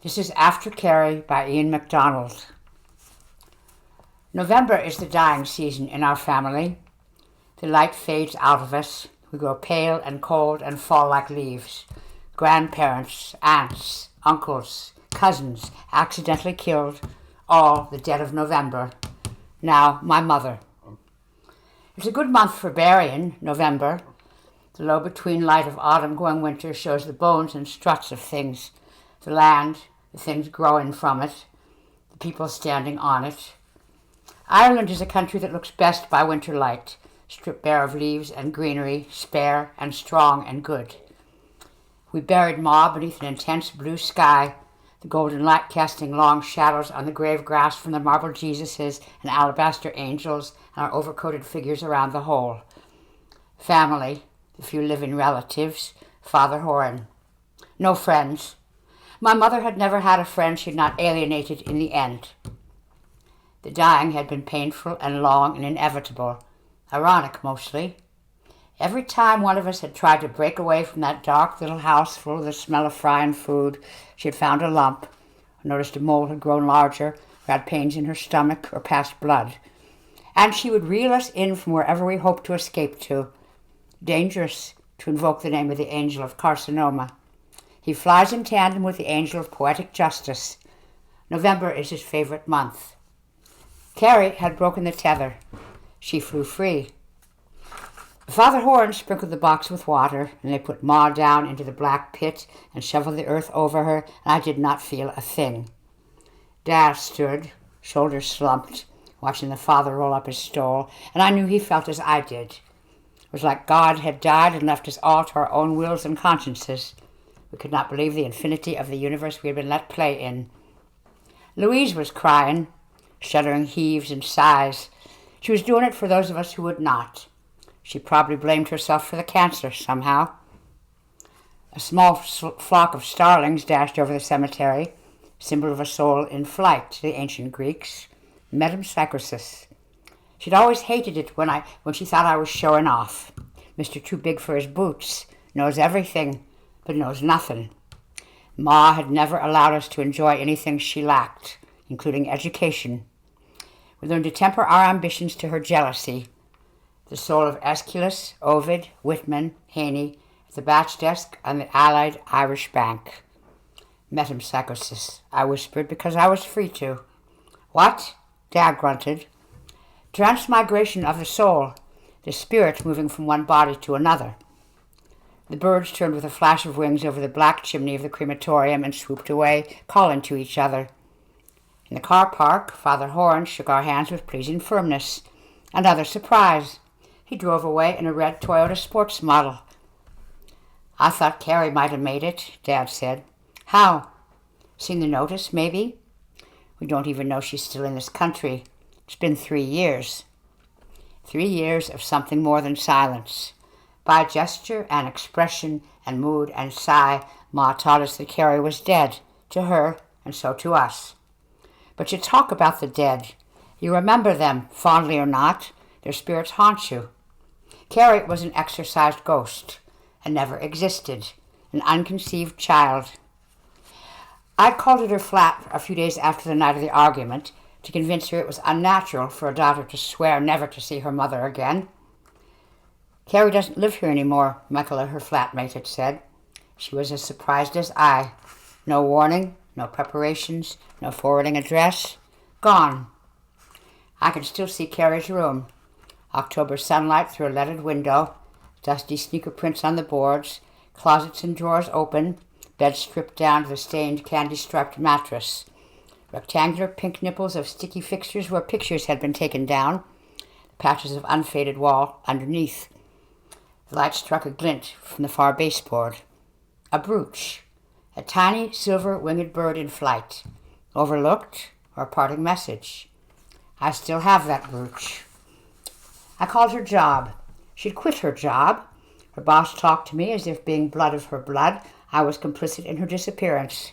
This is After Kerry by McDonald. November is the dying season in our family. The light fades out of us. We grow pale and cold and fall like leaves. Grandparents, aunts, uncles, cousins accidentally killed, all the dead of November. Now my mother. It's a good month for burying, November. The low between light of autumn going winter shows the bones and struts of things, the land, the things growing from it, the people standing on it. Ireland is a country that looks best by winter light, stripped bare of leaves and greenery, spare and strong and good. We buried Ma beneath an intense blue sky, the golden light casting long shadows on the grave grass from the marble Jesuses and alabaster angels and our overcoated figures around the hole. Family, the few living relatives, Father Horan. No friends. My mother had never had a friend she had not alienated in the end. The dying had been painful and long and inevitable, ironic mostly. Every time one of us had tried to break away from that dark little house full of the smell of frying food, she had found a lump, or noticed a mole had grown larger, or had pains in her stomach, or passed blood. And she would reel us in from wherever we hoped to escape to. Dangerous to invoke the name of the angel of carcinoma. He flies in tandem with the angel of poetic justice. November is his favorite month. Kerry had broken the tether. She flew free. Father Horan sprinkled the box with water, and they put Ma down into the black pit and shoveled the earth over her, and I did not feel a thing. Dad stood, shoulders slumped, watching the father roll up his stole, and I knew he felt as I did. It was like God had died and left us all to our own wills and consciences. We could not believe the infinity of the universe we had been let play in. Louise was crying, shuddering heaves and sighs. She was doing it for those of us who would not. She probably blamed herself for the cancer somehow. A small flock of starlings dashed over the cemetery, symbol of a soul in flight to the ancient Greeks. Metempsychosis. She'd always hated it when she thought I was showing off. Mr. Too Big for His Boots knows everything, but knows nothing. Ma had never allowed us to enjoy anything she lacked, including education. We learned to temper our ambitions to her jealousy. The soul of Aeschylus, Ovid, Whitman, Haney, at the batch desk on the Allied Irish Bank. Metempsychosis, I whispered, because I was free to. What? Dad grunted. Transmigration of the soul, the spirit moving from one body to another. The birds turned with a flash of wings over the black chimney of the crematorium and swooped away, calling to each other. In the car park, Father Horan shook our hands with pleasing firmness. Another surprise. He drove away in a red Toyota sports model. I thought Kerry might have made it, Dad said. How? Seen the notice, maybe? We don't even know she's still in this country. It's been 3 years. 3 years of something more than silence. By gesture and expression and mood and sigh, Ma taught us that Kerry was dead, to her, and so to us. But you talk about the dead. You remember them, fondly or not. Their spirits haunt you. Kerry was an exorcised ghost, and never existed, an unconceived child. I called at her flat a few days after the night of the argument to convince her it was unnatural for a daughter to swear never to see her mother again. Kerry doesn't live here anymore, Michaela, her flatmate, had said. She was as surprised as I. No warning, no preparations, no forwarding address. Gone. I can still see Kerry's room. October sunlight through a leaded window, dusty sneaker prints on the boards, closets and drawers open, bed stripped down to the stained candy-striped mattress. Rectangular pink nipples of sticky fixtures where pictures had been taken down, patches of unfaded wall underneath. The light struck a glint from the far baseboard. A brooch, a tiny silver-winged bird in flight, overlooked or a parting message. I still have that brooch. I called her job. She'd quit her job. Her boss talked to me as if, being blood of her blood, I was complicit in her disappearance.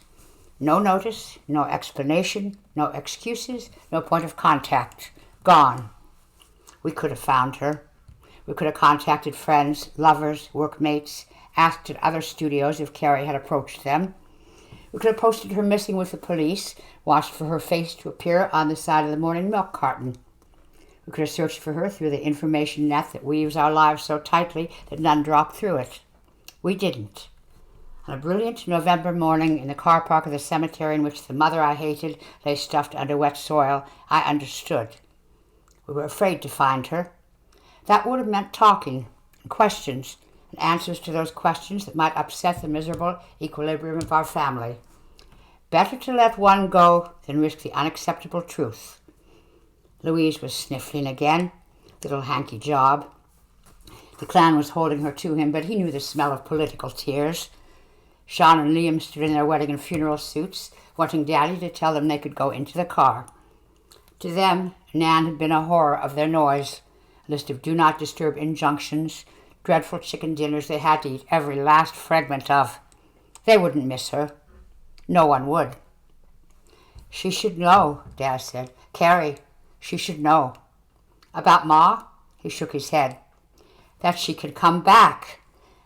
No notice, no explanation, no excuses, no point of contact. Gone. We could have found her. We could have contacted friends, lovers, workmates, asked at other studios if Kerry had approached them. We could have posted her missing with the police, watched for her face to appear on the side of the morning milk carton. We could have searched for her through the information net that weaves our lives so tightly that none drop through it. We didn't. On a brilliant November morning in the car park of the cemetery in which the mother I hated lay stuffed under wet soil, I understood. We were afraid to find her. That would have meant talking and questions and answers to those questions that might upset the miserable equilibrium of our family. Better to let one go than risk the unacceptable truth. Louise was sniffling again, little hanky job. The clan was holding her to him, but he knew the smell of political tears. Sean and Liam stood in their wedding and funeral suits, wanting Daddy to tell them they could go into the car. To them, Nan had been a horror of their noise, a list of do not disturb injunctions, dreadful chicken dinners they had to eat every last fragment of. They wouldn't miss her. No one would. She should know, Dad said. Kerry, she should know. About Ma? He shook his head. That she could come back.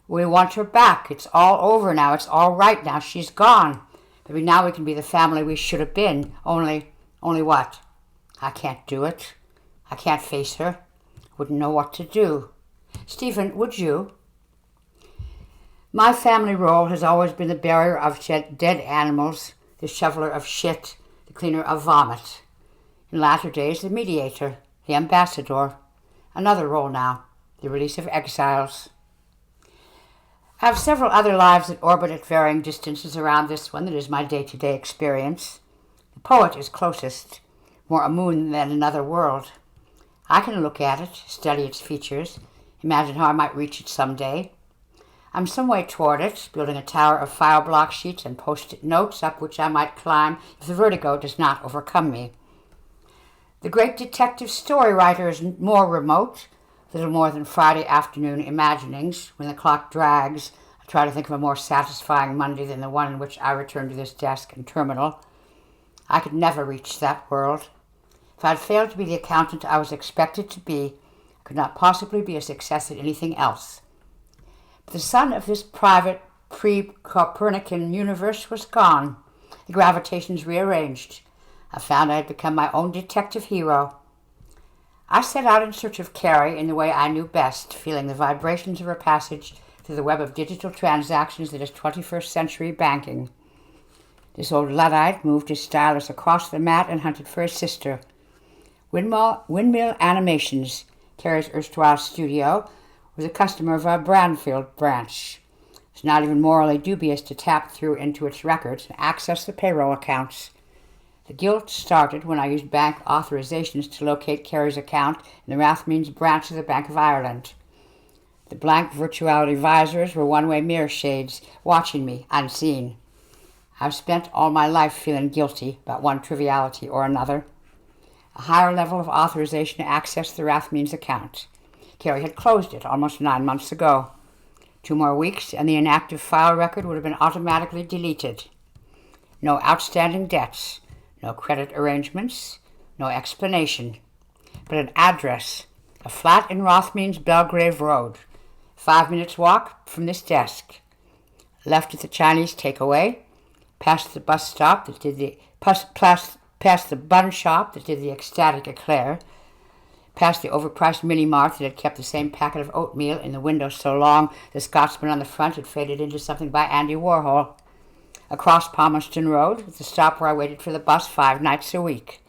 We want her back. It's all over now. It's all right now. She's gone. Maybe now we can be the family we should have been. Only what? I can't do it. I can't face her. Wouldn't know what to do. Stephen, would you? My family role has always been the burier of dead animals, the shoveler of shit, the cleaner of vomit. In latter days, the mediator, the ambassador. Another role now, the release of exiles. I have several other lives that orbit at varying distances around this one that is my day-to-day experience. The poet is closest, more a moon than another world. I can look at it, study its features, imagine how I might reach it someday. I'm some way toward it, building a tower of file block sheets and post-it notes up which I might climb if the vertigo does not overcome me. The great detective story writer is more remote, little more than Friday afternoon imaginings. When the clock drags, I try to think of a more satisfying Monday than the one in which I return to this desk and terminal. I could never reach that world. If I had failed to be the accountant I was expected to be, I could not possibly be a success at anything else. But the sun of this private, pre-Copernican universe was gone. The gravitations rearranged. I found I had become my own detective hero. I set out in search of Kerry in the way I knew best, feeling the vibrations of her passage through the web of digital transactions that is 21st century banking. This old Luddite moved his stylus across the mat and hunted for his sister. Windmill Animations, Kerry's erstwhile studio, was a customer of our Branfield branch. It's not even morally dubious to tap through into its records and access the payroll accounts. The guilt started when I used bank authorizations to locate Kerry's account in the Rathmines branch of the Bank of Ireland. The blank virtuality visors were one-way mirror shades, watching me, unseen. I've spent all my life feeling guilty about one triviality or another. A higher level of authorization to access the Rathmines account. Kerry had closed it almost 9 months ago. 2 more weeks and the inactive file record would have been automatically deleted. No outstanding debts. No credit arrangements, no explanation, but an address, a flat in Rathmines Belgrave Road, 5 minutes walk from this desk. Left at the Chinese takeaway, past the bus stop that did the past the bun shop that did the ecstatic eclair, past the overpriced mini-mart that had kept the same packet of oatmeal in the window so long the Scotsman on the front had faded into something by Andy Warhol. Across Palmerston Road, at the stop where I waited for the bus 5 nights a week.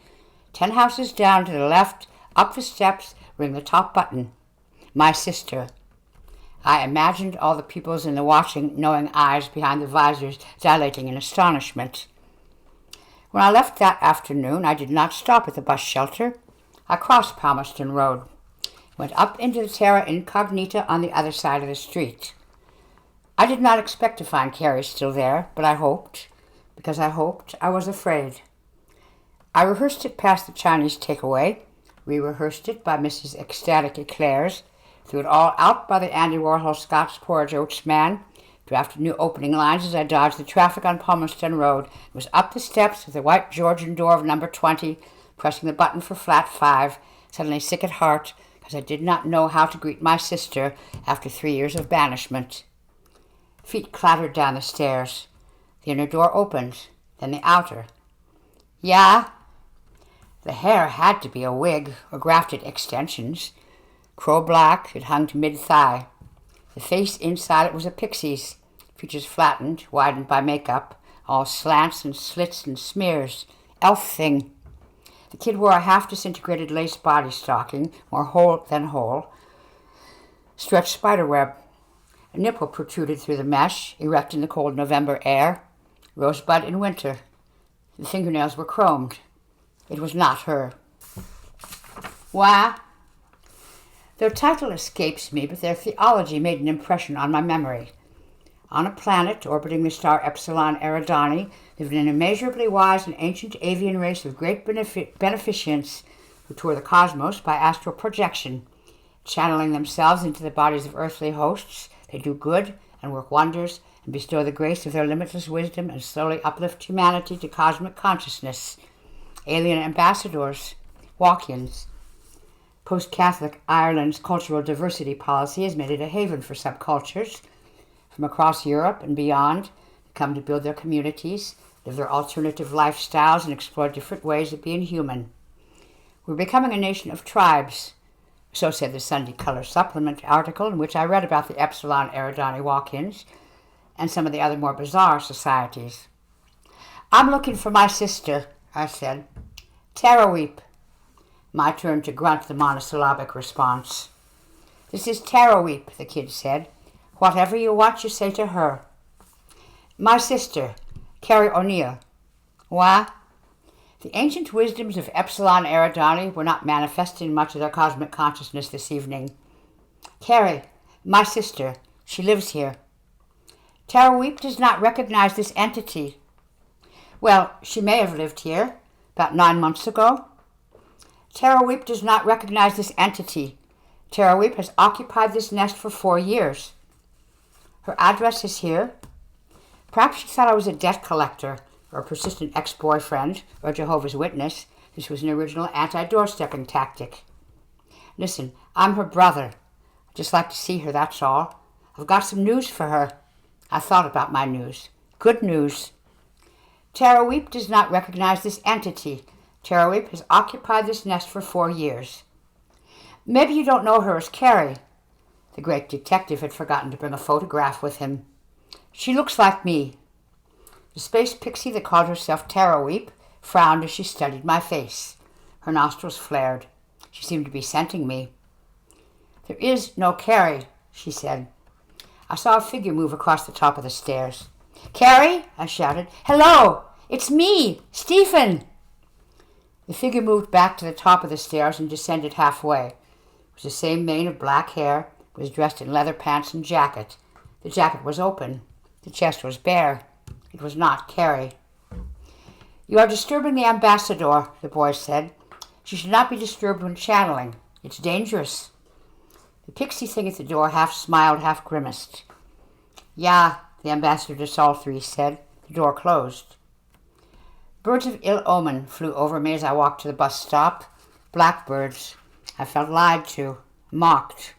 10 houses down to the left, up the steps, ring the top button. My sister. I imagined all the pupils in the watching, knowing eyes behind the visors dilating in astonishment. When I left that afternoon, I did not stop at the bus shelter. I crossed Palmerston Road, went up into the terra incognita on the other side of the street. I did not expect to find Kerry still there, but I hoped. Because I hoped, I was afraid. I rehearsed it past the Chinese takeaway, re-rehearsed it by Mrs. Ecstatic Eclairs, threw it all out by the Andy Warhol Scots Porridge Oats man, drafted new opening lines as I dodged the traffic on Palmerston Road, was up the steps with the white Georgian door of number 20, pressing the button for flat 5, suddenly sick at heart, because I did not know how to greet my sister after 3 years of banishment. Feet clattered down the stairs. The inner door opened, then the outer. Yeah? The hair had to be a wig or grafted extensions. Crow black, it hung to mid-thigh. The face inside it was a pixie's, features flattened, widened by makeup, all slants and slits and smears. Elf thing. The kid wore a half-disintegrated lace body stocking, more whole than whole, stretched spiderweb. A nipple protruded through the mesh, erect in the cold November air. Rosebud in winter. The fingernails were chromed. It was not her. Why? Their title escapes me, but their theology made an impression on my memory. On a planet orbiting the star Epsilon Eridani lived an immeasurably wise and ancient avian race of great beneficents who tour the cosmos by astral projection. Channeling themselves into the bodies of earthly hosts, they do good and work wonders and bestow the grace of their limitless wisdom and slowly uplift humanity to cosmic consciousness. Alien ambassadors, walk-ins. Post-Catholic Ireland's cultural diversity policy has made it a haven for subcultures from across Europe and beyond to come to build their communities, live their alternative lifestyles, and explore different ways of being human. We're becoming a nation of tribes, so said the Sunday Color Supplement article in which I read about the Epsilon Eridani walk-ins and some of the other more bizarre societies. I'm looking for my sister, I said. Taraweep. My turn to grunt the monosyllabic response. This is Taraweep, the kid said. Whatever you want, you say to her. My sister, Kerry O'Neill. Why? The ancient wisdoms of Epsilon Eridani were not manifesting much of their cosmic consciousness this evening. Kerry, my sister, she lives here. Taraweep does not recognize this entity. Well, she may have lived here, about 9 months ago. Taraweep does not recognize this entity. Taraweep has occupied this nest for 4 years. Her address is here. Perhaps she thought I was a debt collector, or a persistent ex-boyfriend, or a Jehovah's Witness. This was an original anti-doorstepping tactic. Listen, I'm her brother. I'd just like to see her, that's all. I've got some news for her. I thought about my news. Good news. Taraweep does not recognize this entity. Taraweep has occupied this nest for 4 years. Maybe you don't know her as Kerry. The great detective had forgotten to bring a photograph with him. She looks like me. The space pixie that called herself Taraweep frowned as she studied my face. Her nostrils flared. She seemed to be scenting me. There is no Kerry, she said. I saw a figure move across the top of the stairs. Kerry, I shouted. Hello, it's me, Stephen. The figure moved back to the top of the stairs and descended halfway. It was the same mane of black hair, was dressed in leather pants and jacket. The jacket was open. The chest was bare. It was not Kerry. You are disturbing the ambassador, the boy said. She should not be disturbed when channeling. It's dangerous. The pixie thing at the door half smiled, half grimaced. Yeah, the ambassador de Saltry said. The door closed. Birds of ill omen flew over me as I walked to the bus stop. Blackbirds. I felt lied to, mocked.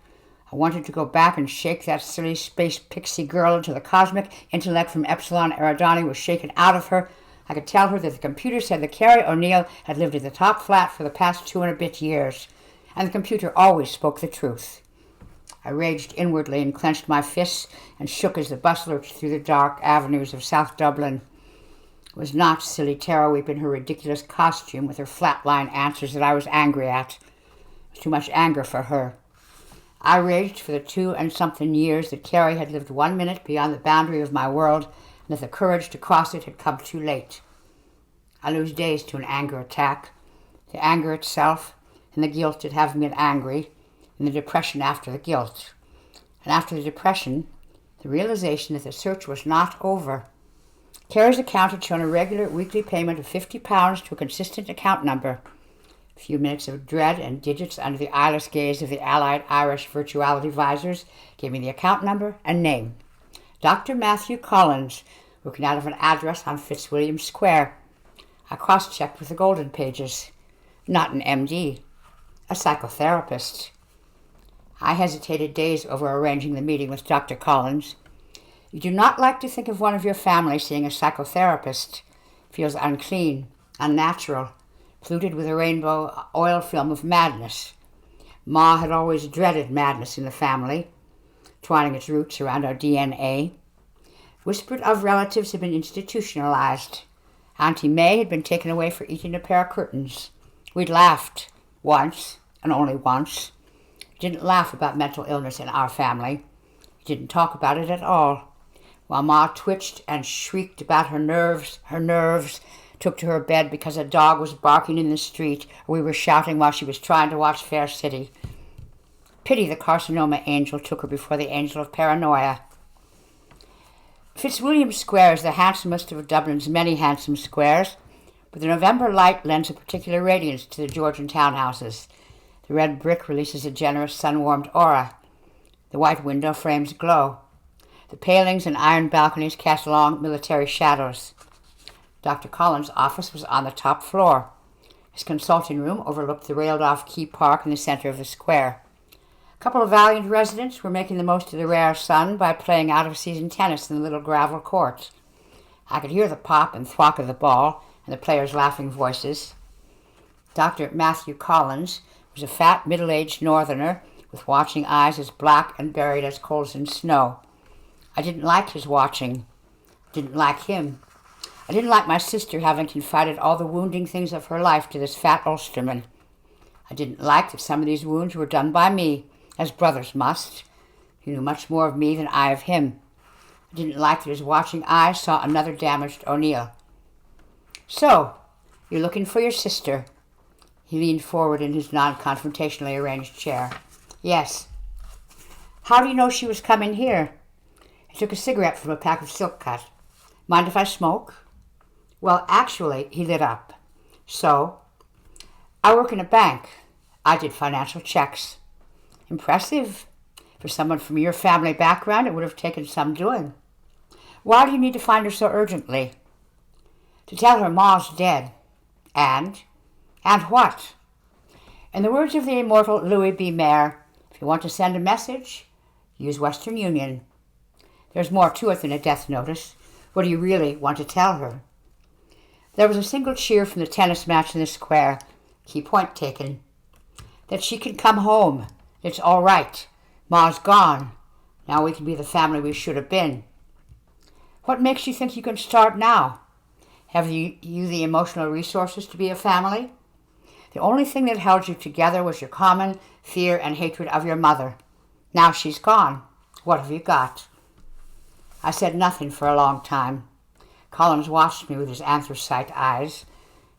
I wanted to go back and shake that silly space pixie girl until the cosmic intellect from Epsilon Eridani was shaken out of her. I could tell her that the computer said that Kerry O'Neill had lived at the top flat for the past 2 and a bit years, and the computer always spoke the truth. I raged inwardly and clenched my fists and shook as the bus lurched through the dark avenues of South Dublin. It was not silly Taraweep in her ridiculous costume with her flatline answers that I was angry at. It was too much anger for her. I raged for the 2 and something years that Kerry had lived 1 minute beyond the boundary of my world, and that the courage to cross it had come too late. I lose days to an anger attack. The anger itself, and the guilt at having been angry, and the depression after the guilt. And after the depression, the realization that the search was not over. Kerry's account had shown a regular weekly payment of £50 to a consistent account number. A few minutes of dread and digits under the eyeless gaze of the allied Irish virtuality visors gave me the account number and name. Dr. Matthew Collins, working out of an address on Fitzwilliam Square. I cross-checked with the golden pages. Not an MD, a psychotherapist. I hesitated days over arranging the meeting with Dr. Collins. You do not like to think of one of your family seeing a psychotherapist. Feels unclean, unnatural, polluted with a rainbow oil film of madness. Ma had always dreaded madness in the family, twining its roots around our DNA. Whispered of relatives had been institutionalized. Auntie May had been taken away for eating a pair of curtains. We'd laughed once, and only once. We didn't laugh about mental illness in our family. We didn't talk about it at all. While Ma twitched and shrieked about her nerves, took to her bed because a dog was barking in the street, or we were shouting while she was trying to watch Fair City. Pity the carcinoma angel took her before the angel of paranoia. Fitzwilliam Square is the handsomest of Dublin's many handsome squares, but the November light lends a particular radiance to the Georgian townhouses. The red brick releases a generous sun-warmed aura. The white window frames glow. The palings and iron balconies cast long military shadows. Dr. Collins' office was on the top floor. His consulting room overlooked the railed-off Key Park in the center of the square. A couple of valiant residents were making the most of the rare sun by playing out-of-season tennis in the little gravel court. I could hear the pop and thwack of the ball and the players' laughing voices. Dr. Matthew Collins was a fat, middle-aged northerner with watching eyes as black and buried as coals in snow. I didn't like his watching. Didn't like him. I didn't like my sister having confided all the wounding things of her life to this fat Ulsterman. I didn't like that some of these wounds were done by me, as brothers must. He knew much more of me than I of him. I didn't like that his watching eyes saw another damaged O'Neill. "So, you're looking for your sister." He leaned forward in his non-confrontationally arranged chair. "Yes." "How do you know she was coming here?" He took a cigarette from a pack of silk cut. "Mind if I smoke?" "Well, actually," he lit up. "So, I work in a bank. I did financial checks." "Impressive. For someone from your family background, it would have taken some doing." "Why do you need to find her so urgently?" "To tell her Ma's dead." "And what?" In the words of the immortal Louis B. Mayer, if you want to send a message, use Western Union. There's more to it than a death notice. What do you really want to tell her? There was a single cheer from the tennis match in the square. Key point taken. That she can come home. It's all right. Ma's gone. Now we can be the family we should have been. What makes you think you can start now? Have you the emotional resources to be a family? The only thing that held you together was your common fear and hatred of your mother. Now she's gone. What have you got? I said nothing for a long time. Collins watched me with his anthracite eyes.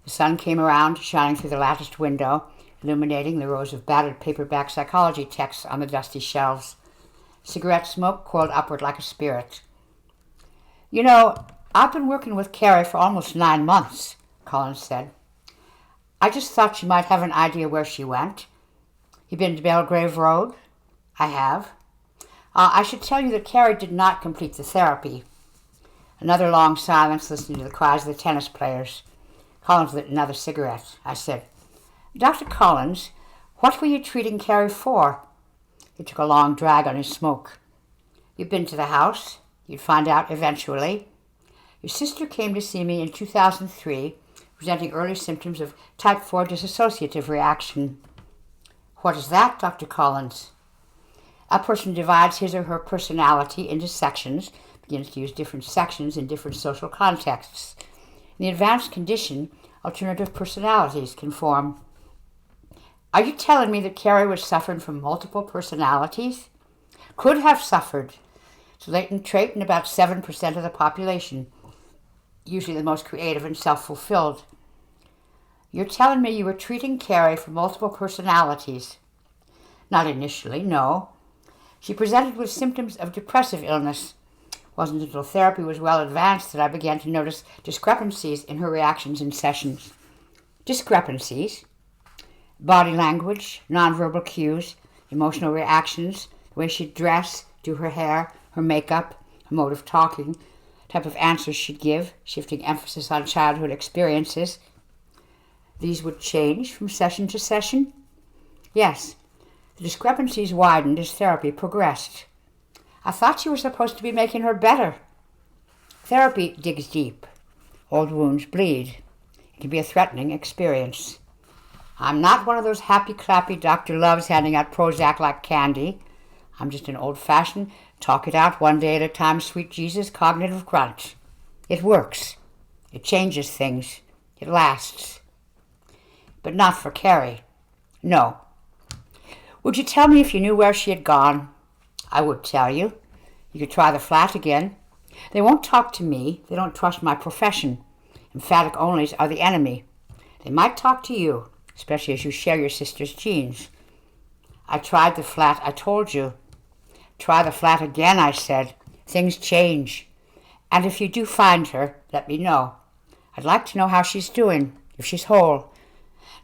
The sun came around, shining through the latticed window, illuminating the rows of battered paperback psychology texts on the dusty shelves. Cigarette smoke coiled upward like a spirit. "You know, I've been working with Kerry for almost 9 months," Collins said. "I just thought you might have an idea where she went." "You been to Belgrave Road?" "I have." I should tell you that Kerry did not complete the therapy." Another long silence, listening to the cries of the tennis players. Collins lit another cigarette. I said, "Dr. Collins, what were you treating Kerry for?" He took a long drag on his smoke. "You've been to the house. You'd find out eventually. Your sister came to see me in 2003, presenting early symptoms of type 4 dissociative reaction." "What is that, Dr. Collins?" "A person divides his or her personality into sections, begins to use different sections in different social contexts. In the advanced condition, alternative personalities can form." "Are you telling me that Kerry was suffering from multiple personalities?" "Could have suffered. It's a latent trait in about 7% of the population, usually the most creative and self-fulfilled." "You're telling me you were treating Kerry for multiple personalities?" "Not initially, no. She presented with symptoms of depressive illness. It wasn't until therapy was well advanced that I began to notice discrepancies in her reactions in sessions." "Discrepancies?" "Body language, nonverbal cues, emotional reactions, the way she'd dress, do her hair, her makeup, her mode of talking, type of answers she'd give, shifting emphasis on childhood experiences." "These would change from session to session?" "Yes. The discrepancies widened as therapy progressed. I thought you were supposed to be making her better. Therapy digs deep. Old wounds bleed. It can be a threatening experience. I'm not one of those happy-clappy Dr. Loves handing out Prozac like candy. I'm just an old-fashioned, talk it out one day at a time, sweet Jesus, cognitive grunt. It works. It changes things. It lasts. But not for Kerry. No. Would you tell me if you knew where she had gone? I would tell you. You could try the flat again. They won't talk to me. They don't trust my profession. Emphatic onlys are the enemy. They might talk to you, especially as you share your sister's genes. I tried the flat, I told you. Try the flat again, I said. Things change. And if you do find her, let me know. I'd like to know how she's doing, if she's whole.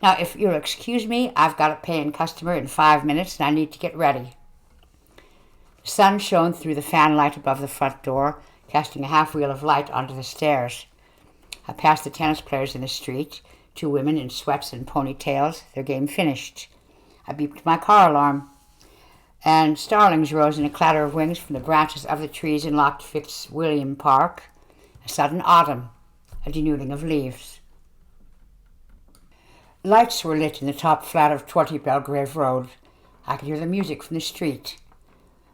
Now, if you'll excuse me, I've got a paying customer in 5 minutes and I need to get ready. The sun shone through the fanlight above the front door, casting a half-wheel of light onto the stairs. I passed the tennis players in the street, 2 women in sweats and ponytails, their game finished. I beeped my car alarm, and starlings rose in a clatter of wings from the branches of the trees in Loch Fitzwilliam Park. A sudden autumn, a denuding of leaves. Lights were lit in the top flat of 20 Belgrave Road. I could hear the music from the street.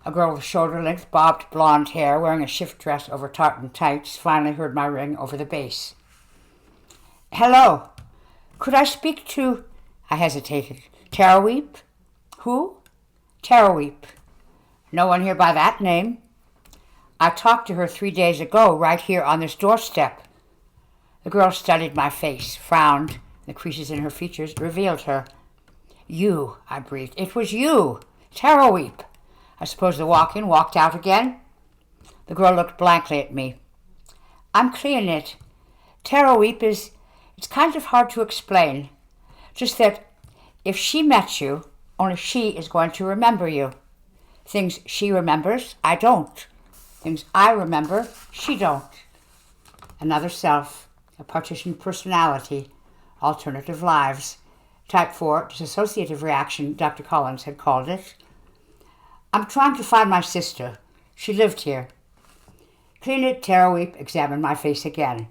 A girl with shoulder-length, bobbed blonde hair, wearing a shift dress over tartan tights, finally heard my ring over the bass. Hello. Could I speak to... I hesitated. Taraweep? Who? Taraweep. No one here by that name. I talked to her 3 days ago, right here on this doorstep. The girl studied my face, frowned. The creases in her features revealed her. You, I breathed. It was you, Taraweep. I suppose the walk-in walked out again? The girl looked blankly at me. I'm Cleonid. Taraweep is... It's kind of hard to explain. Just that if she met you, only she is going to remember you. Things she remembers, I don't. Things I remember, she don't. Another self, a partitioned personality, alternative lives. Type 4 dissociative reaction, Dr. Collins had called it. I'm trying to find my sister. She lived here. Cleonid Taraweep examined my face again.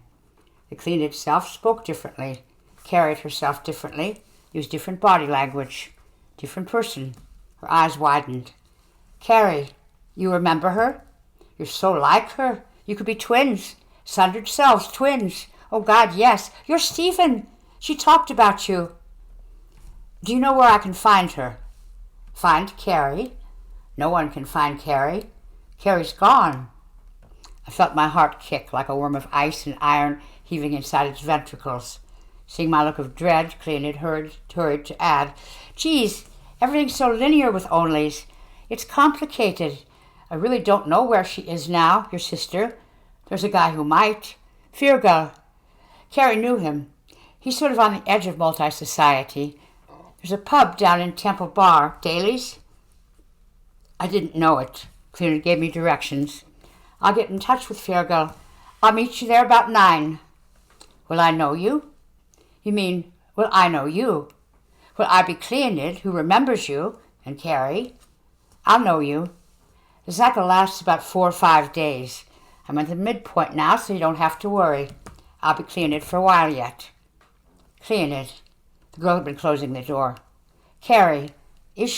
The Cleonid self spoke differently, carried herself differently, used different body language. Different person. Her eyes widened. Kerry, you remember her? You're so like her. You could be twins. Sundered selves, twins. Oh, God, yes. You're Stephen. She talked about you. Do you know where I can find her? Find Kerry? No one can find Kerry. Kerry's gone. I felt my heart kick like a worm of ice and iron heaving inside its ventricles. Seeing my look of dread, Cleonid hurried to add, Geez, everything's so linear with onlys. It's complicated. I really don't know where she is now, your sister. There's a guy who might. Fergal. Kerry knew him. He's sort of on the edge of multi-society. There's a pub down in Temple Bar. Daly's? I didn't know it. Cleonid gave me directions. I'll get in touch with Fergal. I'll meet you there about 9. Will I know you? You mean, will I know you? Will I be Cleonid, who remembers you, and Kerry? I'll know you. The cycle lasts about 4 or 5 days. I'm at the midpoint now, so you don't have to worry. I'll be Cleonid for a while yet. Cleonid. The girl had been closing the door. Kerry, was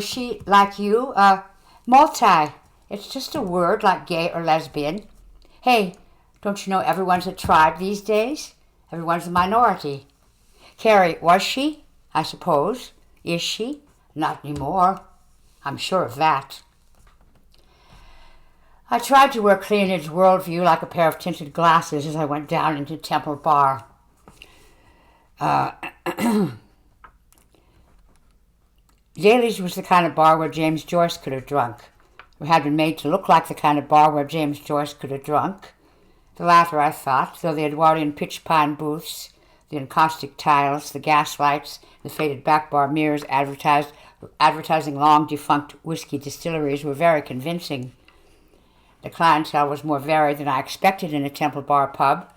she like you? Multi. It's just a word like gay or lesbian. Hey, don't you know everyone's a tribe these days? Everyone's a minority. Kerry, was she? I suppose. Is she? Not anymore. I'm sure of that. I tried to wear Cleonid's worldview like a pair of tinted glasses as I went down into Temple Bar. Daly's was the kind of bar where James Joyce could have drunk, or had been made to look like the kind of bar where James Joyce could have drunk. The latter, I thought, though the Edwardian pitch pine booths, the encaustic tiles, the gas lights, the faded back bar mirrors advertising long-defunct whiskey distilleries were very convincing. The clientele was more varied than I expected in a Temple Bar pub.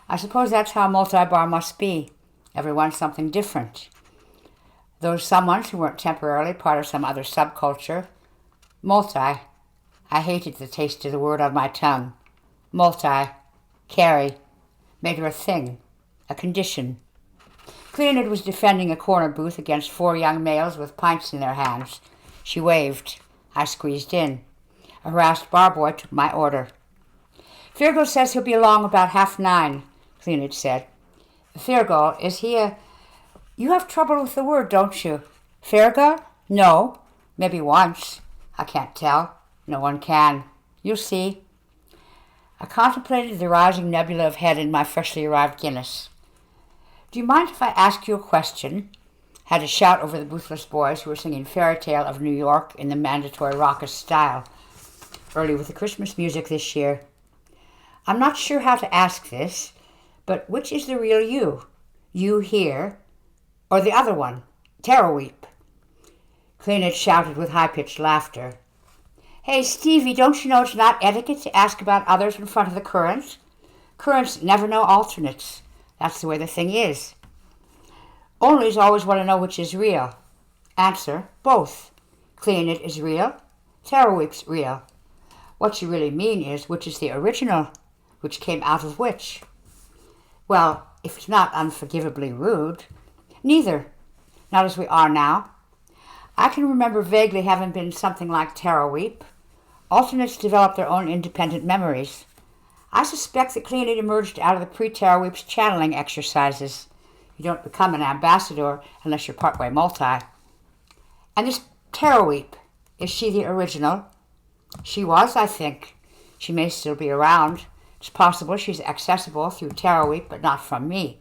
I suppose that's how a multi-bar must be. Everyone's something different. Those someones who weren't temporarily part of some other subculture. Multi. I hated the taste of the word on my tongue. Multi, Kerry, made her a thing, a condition. Cleaned was defending a corner booth against 4 young males with pints in their hands. She waved. I squeezed in. A harassed barboy took my order. Fergal says he'll be along about 9:30, Cleaned said. Fergal, is he a... You have trouble with the word, don't you? Fergal? No. Maybe once. I can't tell. No one can. You'll see. I contemplated the rising nebula of head in my freshly arrived Guinness. Do you mind if I ask you a question? Had to shout over the boothless boys who were singing Fairy Tale of New York in the mandatory raucous style, early with the Christmas music this year. I'm not sure how to ask this, but which is the real you? You here, or the other one, Terrorweep? Cleaned shouted with high-pitched laughter. Hey, Stevie, don't you know it's not etiquette to ask about others in front of the current? Currents never know alternates. That's the way the thing is. Onlys always want to know which is real. Answer, both. Cleaned is real. Terrorweep's real. What you really mean is which is the original, which came out of which. Well, if it's not unforgivably rude, neither. Not as we are now. I can remember vaguely having been something like Terrorweep. Alternates develop their own independent memories. I suspect that Cleaned emerged out of the pre-Terrorweep's channeling exercises. You don't become an ambassador unless you're partway multi. And this Terrorweep, is she the original? She was, I think. She may still be around. It's possible she's accessible through Terrorweep, but not from me.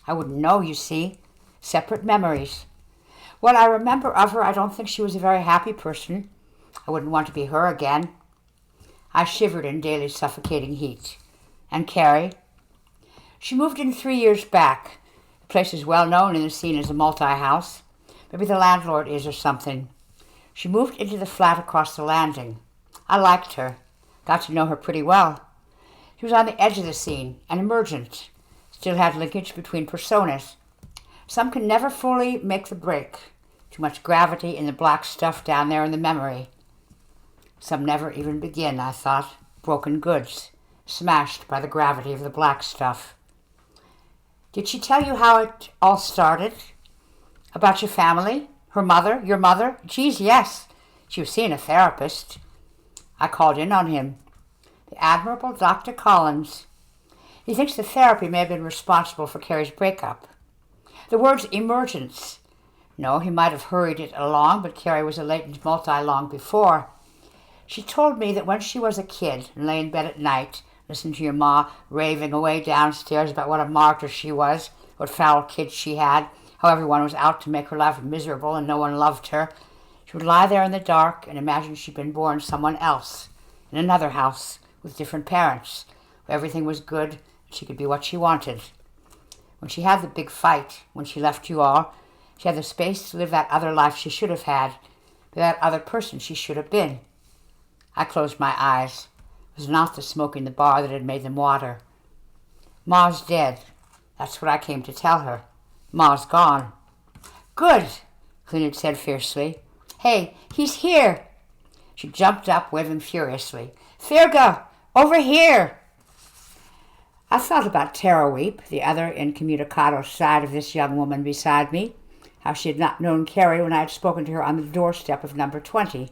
I wouldn't know, you see. Separate memories. What I remember of her, I don't think she was a very happy person. I wouldn't want to be her again. I shivered in daily suffocating heat. And Kerry? She moved in 3 years back. The place is well known in the scene as a multi-house. Maybe the landlord is or something. She moved into the flat across the landing. I liked her. Got to know her pretty well. She was on the edge of the scene, and emergent. Still had linkage between personas. Some can never fully make the break. Too much gravity in the black stuff down there in the memory. Some never even begin, I thought. Broken goods, smashed by the gravity of the black stuff. Did she tell you how it all started? About your family? Her mother? Your mother? Geez, yes. She was seeing a therapist. I called in on him. The admirable Dr. Collins. He thinks the therapy may have been responsible for Kerry's breakup. The words emergence. No, he might have hurried it along, but Kerry was a latent multi long before. She told me that when she was a kid and lay in bed at night, listened to your ma raving away downstairs about what a martyr she was, what foul kids she had, how everyone was out to make her life miserable and no one loved her, she would lie there in the dark and imagine she'd been born someone else, in another house, with different parents, where everything was good and she could be what she wanted. When she had the big fight, when she left you all, she had the space to live that other life she should have had, be that other person she should have been. I closed my eyes. It was not the smoke in the bar that had made them water. Ma's dead. That's what I came to tell her. Ma's gone. Good, Cleaned said fiercely. Hey, he's here. She jumped up, waving furiously. Fergal, over here. I thought about Terrorweep, the other incommunicado side of this young woman beside me, how she had not known Kerry when I had spoken to her on the doorstep of number 20.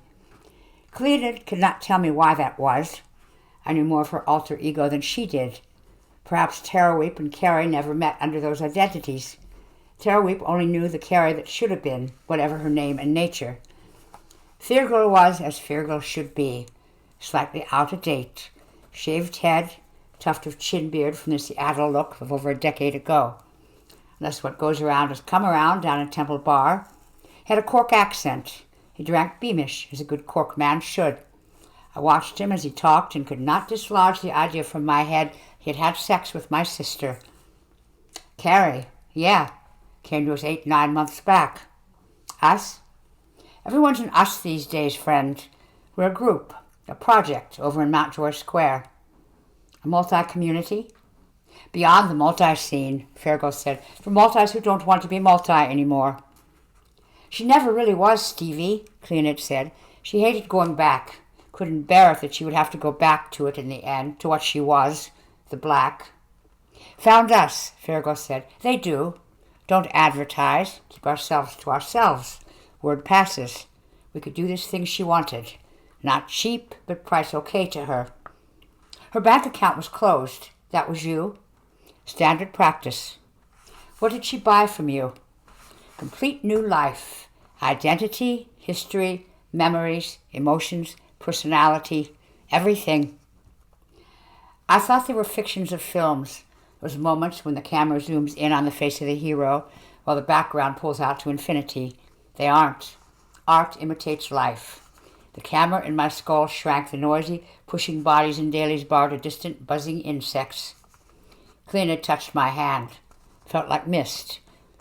Cleaned could not tell me why that was. I knew more of her alter ego than she did. Perhaps Terrorweep and Kerry never met under those identities. Terrorweep only knew the Kerry that should have been, whatever her name and nature. Fergal was as Fergal should be, slightly out of date, shaved head, tuft of chin beard from the Seattle look of over a decade ago. Unless what goes around has come around down in Temple Bar. Had a Cork accent. He drank Beamish, as a good Cork man should. I watched him as he talked and could not dislodge the idea from my head he had had sex with my sister. Kerry, yeah, came to us 8-9 months back. Us? Everyone's an us these days, friend. We're a group, a project over in Mount Joy Square. A multi-community? Beyond the multi-scene, Fergal said, for multis who don't want to be multi anymore. She never really was, Stevie, Cleaned said. She hated going back. Couldn't bear it that she would have to go back to it in the end, to what she was, the black. Found us, Fergal said. They do. Don't advertise. Keep ourselves to ourselves. Word passes. We could do this thing she wanted. Not cheap, but price okay to her. Her bank account was closed. That was you? Standard practice. What did she buy from you? Complete new life. Identity, history, memories, emotions, personality, everything. I thought they were fictions of films, those moments when the camera zooms in on the face of the hero while the background pulls out to infinity. They aren't. Art imitates life. The camera in my skull shrank the noisy, pushing bodies in Daly's bar to distant, buzzing insects. Cleena touched my hand. Felt like mist.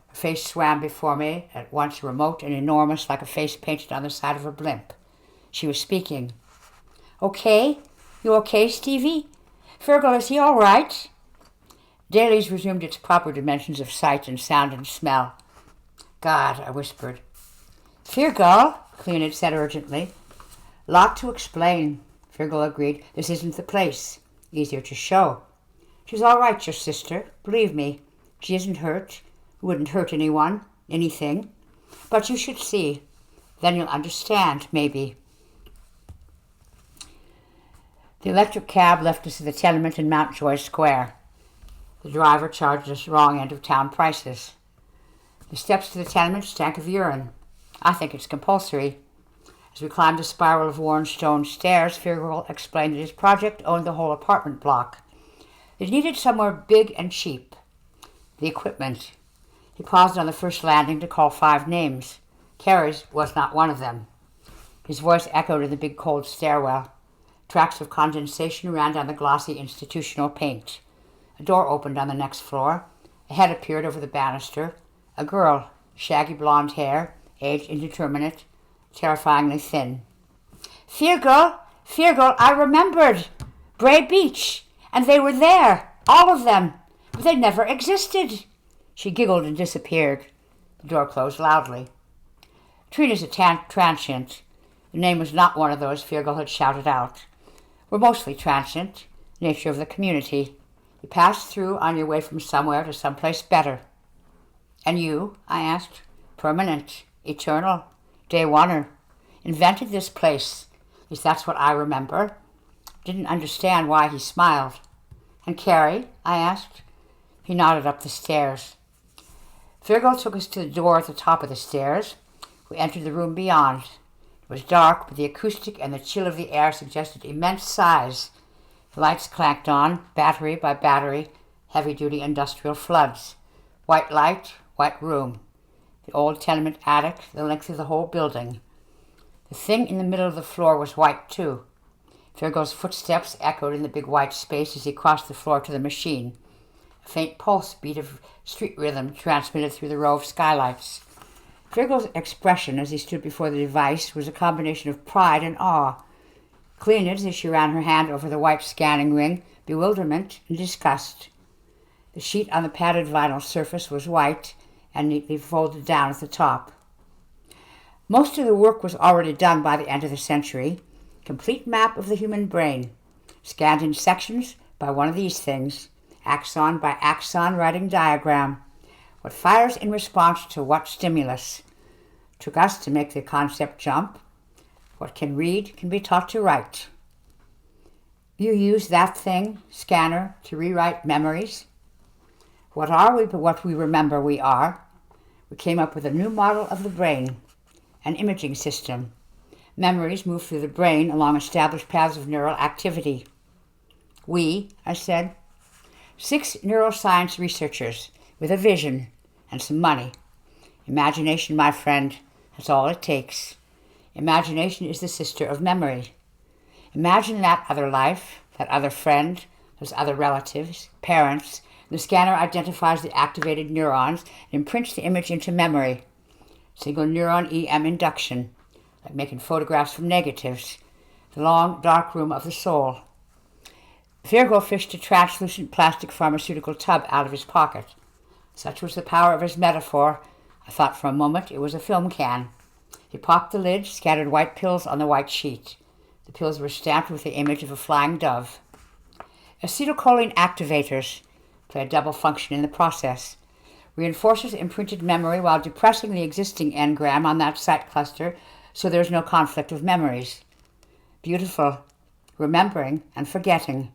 Her face swam before me, at once remote and enormous, like a face painted on the side of a blimp. She was speaking. Okay? You okay, Stevie? Fergal, is he all right? Daly's resumed its proper dimensions of sight and sound and smell. God, I whispered. Fergal, Cleena had said urgently. Lot to explain, Fergal agreed. This isn't the place. Easier to show. She's all right, your sister. Believe me. She isn't hurt. Wouldn't hurt anyone. Anything. But you should see. Then you'll understand, maybe. The electric cab left us at the tenement in Mountjoy Square. The driver charged us wrong end of town prices. The steps to the tenement stank of urine. I think it's compulsory. As we climbed a spiral of worn stone stairs, Fergal explained that his project owned the whole apartment block. It needed somewhere big and cheap. The equipment. He paused on the first landing to call 5 names. Kerry's was not one of them. His voice echoed in the big cold stairwell. Tracks of condensation ran down the glossy institutional paint. A door opened on the next floor. A head appeared over the banister. A girl, shaggy blonde hair, age indeterminate, terrifyingly thin. Fergal, I remembered. Bray Beach. And they were there, all of them. But they never existed. She giggled and disappeared. The door closed loudly. Trina's a transient. The name was not one of those Fergal had shouted out. We're mostly transient, nature of the community. You pass through on your way from somewhere to someplace better. And you, I asked, permanent, eternal, day oneer, invented this place. At least that's what I remember. Didn't understand why he smiled. And Kerry? I asked. He nodded up the stairs. Fergal took us to the door at the top of the stairs. We entered the room beyond. It was dark, but the acoustic and the chill of the air suggested immense size. The lights clanked on, battery by battery, heavy-duty industrial floods. White light, white room. The old tenement attic, the length of the whole building. The thing in the middle of the floor was white, too. Fergal's footsteps echoed in the big white space as he crossed the floor to the machine. A faint pulse beat of street rhythm transmitted through the row of skylights. Fergal's expression as he stood before the device was a combination of pride and awe. Cleaned as she ran her hand over the white scanning ring, bewilderment and disgust. The sheet on the padded vinyl surface was white and neatly folded down at the top. Most of the work was already done by the end of the century. Complete map of the human brain, scanned in sections by one of these things, axon by axon writing diagram. What fires in response to what stimulus? Took us to make the concept jump. What can read can be taught to write. You use that thing, scanner, to rewrite memories. What are we but what we remember we are? We came up with a new model of the brain, an imaging system. Memories move through the brain along established paths of neural activity. We, I said, 6 neuroscience researchers with a vision and some money. Imagination, my friend, that's all it takes. Imagination is the sister of memory. Imagine that other life, that other friend, those other relatives, parents. The scanner identifies the activated neurons and imprints the image into memory. Single neuron EM induction, like making photographs from negatives. The long, dark room of the soul. Fergal fished a translucent plastic pharmaceutical tub out of his pocket. Such was the power of his metaphor, I thought for a moment it was a film can. He popped the lid, scattered white pills on the white sheet. The The pills were stamped with the image of a flying dove. Acetylcholine activators play a double function in the process. Reinforces imprinted memory while depressing the existing engram on that site cluster so there's no conflict of memories. Beautiful. Remembering and forgetting.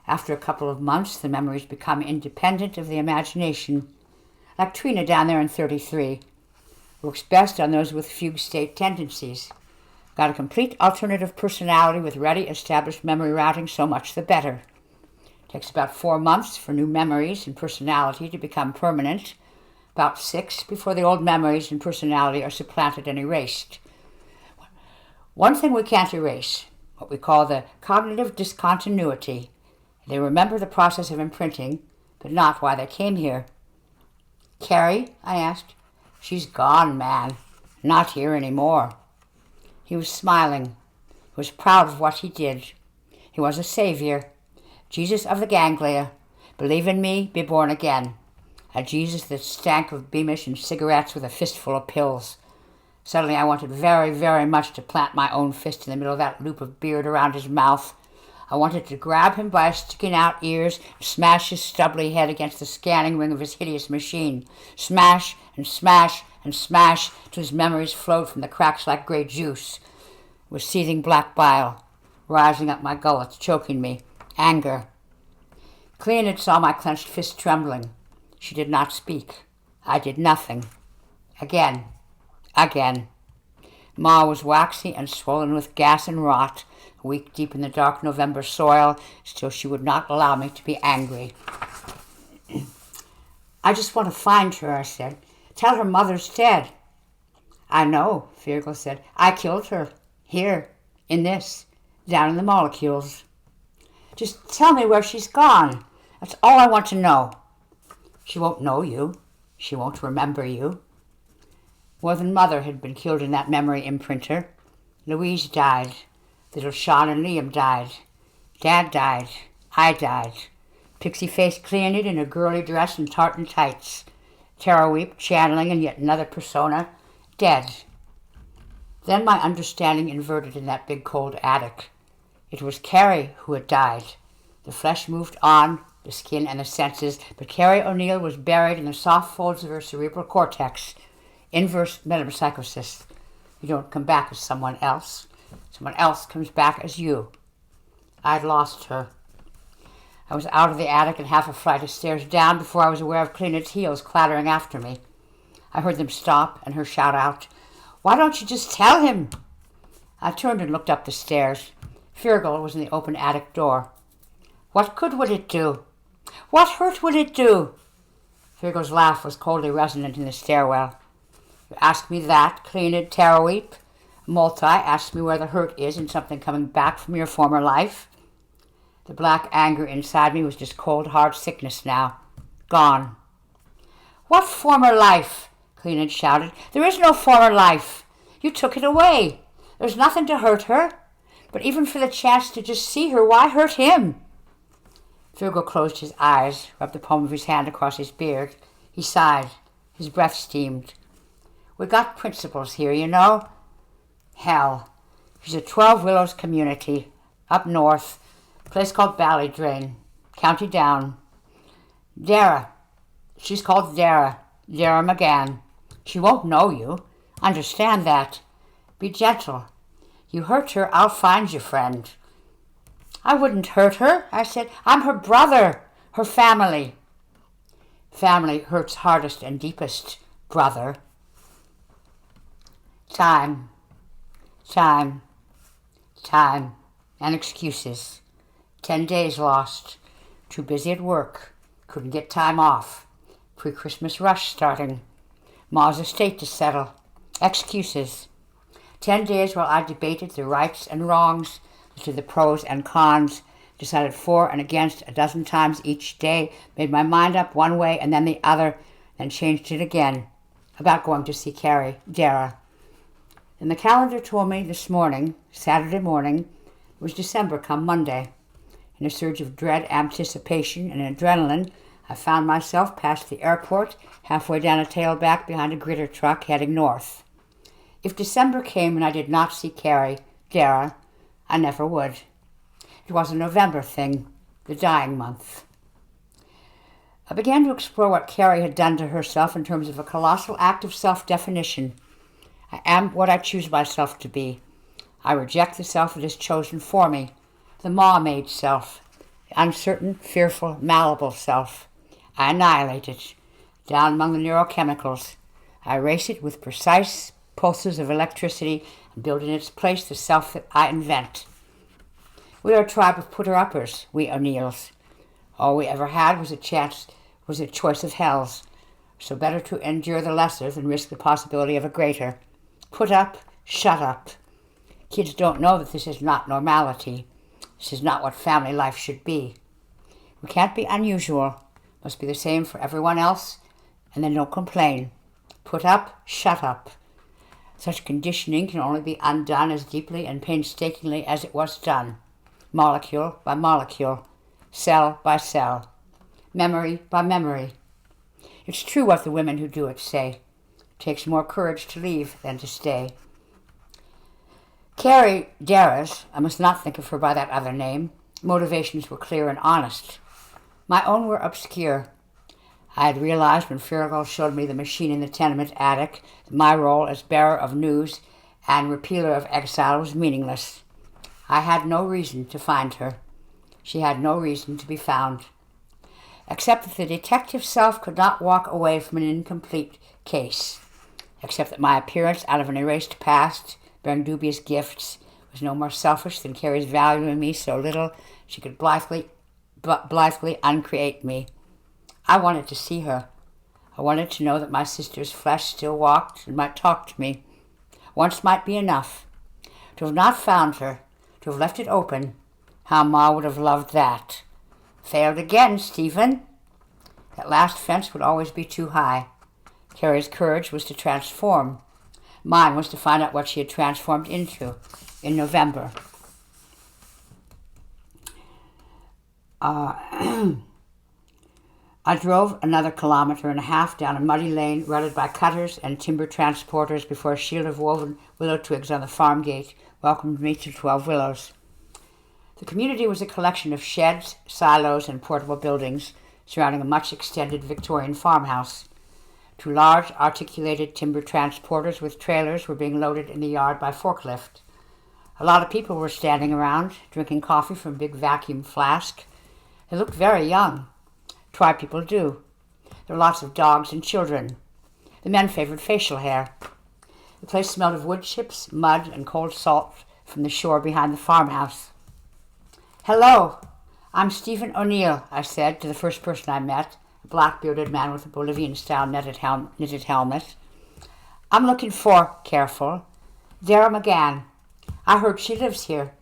After a couple of months, the memories become independent of the imagination. Like Trina down there in 33. Works best on those with fugue state tendencies. Got a complete alternative personality with ready established memory routing, so much the better. Takes about 4 months for new memories and personality to become permanent. About 6 before the old memories and personality are supplanted and erased. One thing we can't erase, what we call the cognitive discontinuity. They remember the process of imprinting, but not why they came here. Kerry? I asked. She's gone, man. Not here anymore. He was smiling. He was proud of what he did. He was a savior. Jesus of the ganglia. Believe in me, be born again. A Jesus that stank of Beamish and cigarettes with a fistful of pills. Suddenly I wanted very, very much to plant my own fist in the middle of that loop of beard around his mouth. I wanted to grab him by his sticking out ears and smash his stubbly head against the scanning ring of his hideous machine. Smash and smash and smash till his memories flowed from the cracks like grey juice. It was seething black bile, rising up my gullet, choking me. Anger. Cleaned saw my clenched fist trembling. She did not speak. I did nothing. Again. Ma was waxy and swollen with gas and rot, a week deep in the dark November soil, still she would not allow me to be angry. I just want to find her, I said. Tell her mother's dead. I know, Virgil said. I killed her. Here, in this, down in the molecules. Just tell me where she's gone. That's all I want to know. She won't know you. She won't remember you. More than mother had been killed in that memory imprinter. Louise died. Little Sean and Liam died. Dad died. I died. Pixie-faced Cleonid in a girly dress and tartan tights. Tara Weep channeling in yet another persona. Dead. Then my understanding inverted in that big cold attic. It was Kerry who had died. The flesh moved on, the skin and the senses, but Kerry O'Neill was buried in the soft folds of her cerebral cortex. Inverse metempsychosis. You don't come back as someone else. Someone else comes back as you. I'd lost her. I was out of the attic and half a flight of stairs down before I was aware of Cleanid's heels clattering after me. I heard them stop and her shout out, "Why don't you just tell him?" I turned and looked up the stairs. Virgil was in the open attic door. What good would it do? What hurt would it do? Virgil's laugh was coldly resonant in the stairwell. You ask me that, Cleanid Taraweep? Multi asked me where the hurt is in something coming back from your former life. The black anger inside me was just cold, hard sickness now. Gone. What former life? Cleanid shouted. There is no former life. You took it away. There's nothing to hurt her. But even for the chance to just see her, why hurt him? Virgil closed his eyes, rubbed the palm of his hand across his beard. He sighed. His breath steamed. We got principles here, you know. Hell. She's a 12 Willows community, up north, a place called Ballydrain, County Down. Dara. She's called Dara. Dara McGann. She won't know you. Understand that. Be gentle. You hurt her, I'll find you, friend. I wouldn't hurt her, I said. I'm her brother, her family. Family hurts hardest and deepest, brother. Time, and excuses. 10 days lost. Too busy at work. Couldn't get time off. Pre-Christmas rush starting. Ma's estate to settle. Excuses. 10 days while I debated the rights and wrongs, to the pros and cons, decided for and against a dozen times each day, made my mind up one way and then the other, then changed it again, about going to see Kerry, Dara. And the calendar told me this morning, Saturday morning, it was December come Monday. In a surge of dread, anticipation, and adrenaline, I found myself past the airport, halfway down a tailback behind a gritter truck heading north. If December came and I did not see Kerry, Dara, I never would. It was a November thing, the dying month. I began to explore what Kerry had done to herself in terms of a colossal act of self-definition. I am what I choose myself to be. I reject the self that is chosen for me, the ma-made self, the uncertain, fearful, malleable self. I annihilate it, down among the neurochemicals. I erase it with precise pulses of electricity and build in its place the self that I invent. We are a tribe of putter-uppers, we O'Neills. All we ever had was a choice of hells, so better to endure the lesser than risk the possibility of a greater. Put up, shut up. Kids don't know that this is not normality. This is not what family life should be. We can't be unusual. Must be the same for everyone else, and then don't complain. Put up, shut up. Such conditioning can only be undone as deeply and painstakingly as it was done, molecule by molecule, cell by cell, memory by memory. It's true what the women who do it say. It takes more courage to leave than to stay. Kerry Darragh, I must not think of her by that other name, motivations were clear and honest. My own were obscure. I had realized when Fergal showed me the machine in the tenement attic that my role as bearer of news and repealer of exile was meaningless. I had no reason to find her. She had no reason to be found. Except that the detective self could not walk away from an incomplete case. Except that my appearance out of an erased past, bearing dubious gifts, was no more selfish than Kerry's valuing me so little she could blithely uncreate me. I wanted to see her. I wanted to know that my sister's flesh still walked and might talk to me. Once might be enough. To have not found her, to have left it open, how Ma would have loved that. Failed again, Stephen. That last fence would always be too high. Kerry's courage was to transform. Mine was to find out what she had transformed into in November. I drove another 1.5 kilometers down a muddy lane rutted by cutters and timber transporters before a shield of woven willow twigs on the farm gate welcomed me to 12 Willows. The community was a collection of sheds, silos, and portable buildings surrounding a much-extended Victorian farmhouse. 2 large, articulated timber transporters with trailers were being loaded in the yard by forklift. A lot of people were standing around, drinking coffee from a big vacuum flask. They looked very young. Tribe people do. There were lots of dogs and children. The men favored facial hair. The place smelled of wood chips, mud, and cold salt from the shore behind the farmhouse. "Hello, I'm Stephen O'Neill," I said to the first person I met, a black-bearded man with a Bolivian-style knitted helmet. "I'm looking for," careful, "Dara McGann. I heard she lives here."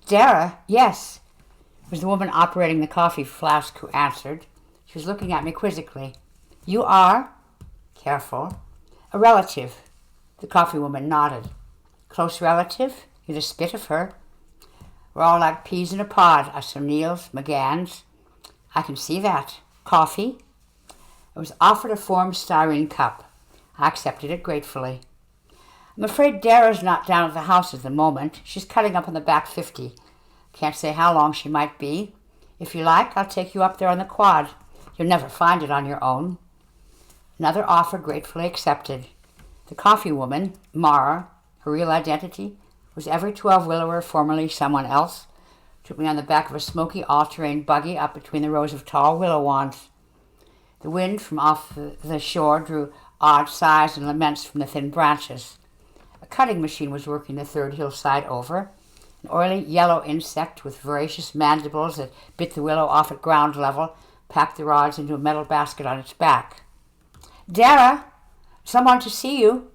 "Dara? Yes." It was the woman operating the coffee flask who answered. She was looking at me quizzically. "You are?" Careful. "A relative." The coffee woman nodded. "Close relative? You're the spit of her." "We're all like peas in a pod, us O'Neills, McGanns." "I can see that. Coffee?" I was offered a formed styrene cup. I accepted it gratefully. "I'm afraid Dara's not down at the house at the moment. She's cutting up on the back 50. Can't say how long she might be. If you like, I'll take you up there on the quad. You'll never find it on your own." Another offer gratefully accepted. The coffee woman, Mara, her real identity, was every 12 Willower formerly someone else, took me on the back of a smoky all-terrain buggy up between the rows of tall willow wands. The wind from off the shore drew odd sighs and laments from the thin branches. A cutting machine was working the third hillside over. An oily yellow insect with voracious mandibles that bit the willow off at ground level packed the rods into a metal basket on its back. "Dara, someone to see you."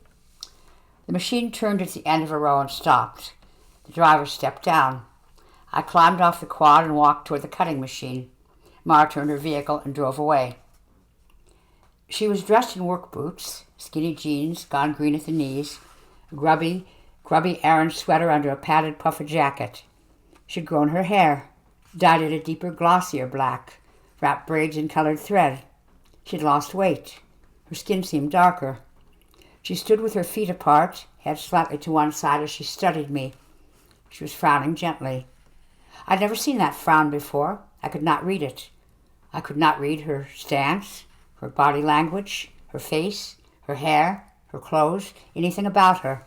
The machine turned at the end of a row and stopped. The driver stepped down. I climbed off the quad and walked toward the cutting machine. Mara turned her vehicle and drove away. She was dressed in work boots, skinny jeans gone green at the knees, a grubby Aran sweater under a padded puffer jacket. She'd grown her hair, dyed it a deeper, glossier black, wrapped braids in colored thread. She'd lost weight. Her skin seemed darker. She stood with her feet apart, head slightly to one side as she studied me. She was frowning gently. I'd never seen that frown before. I could not read it. I could not read her stance, her body language, her face, her hair, her clothes, anything about her.